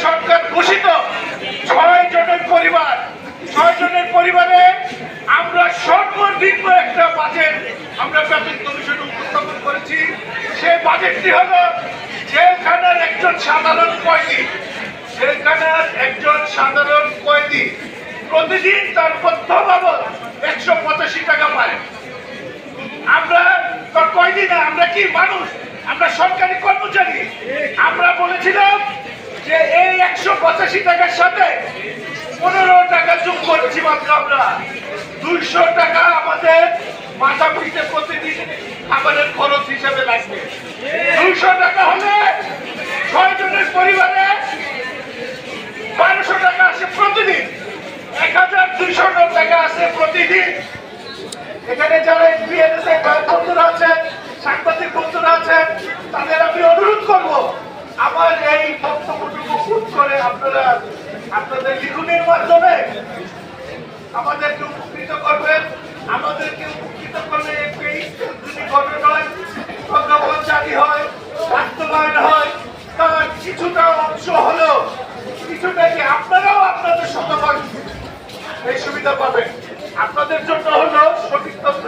সরকার ঘোষিত 6 জনের পরিবারে আমরা সর্বনিম্ন একটা বাজেট আমরা বেতন কমিশনে উপস্থাপন করেছি। সেই বাজেটটি হলো জেলখানার একজন সাধারণ কয়েদি প্রতিদিন তার মধ্য বাবদ 185 টাকা পায়। আমরা তো কয়েদি না, আমরা কি মানুষ? আমরা সরকারি কর্মচারী। আমরা বলেছিলাম যে এই 185 টাকার সাথে 15 টাকা যোগ করেছি মাত্র আমরা 200 টাকা আমাদের মাথা পিছু প্রতিদিন খাবারের খরচ হিসেবে লাগবে। 200 টাকা হলে 6 জনের পরিবারে 1200 টাকা আসে প্রতিদিন, 1200 টাকা আসে প্রতিদিন। এখানে যারা বিএনএসএ বন্ধুরা আছেন, সাংবাদিক বন্ধুরা আছেন, তাদের আমি অনুরোধ করব আমার এই বক্তব্যটুকু খুব করে আপনারা আপনাদের লিখনের মাধ্যমে আমাদেরকে উপকৃত করবেন। আমাদেরকে উপকৃত করলে এই যদি ঘটনায় প্রজ্ঞাপন জারি হয়, বাস্তবায়ন হয়, তার কিছুটা অংশ হলেও কিছুটা কি আপনারাও আপনাদের শতভাগ এই সুবিধা পাবেন। আপনাদের জন্য হলো সঠিক তথ্য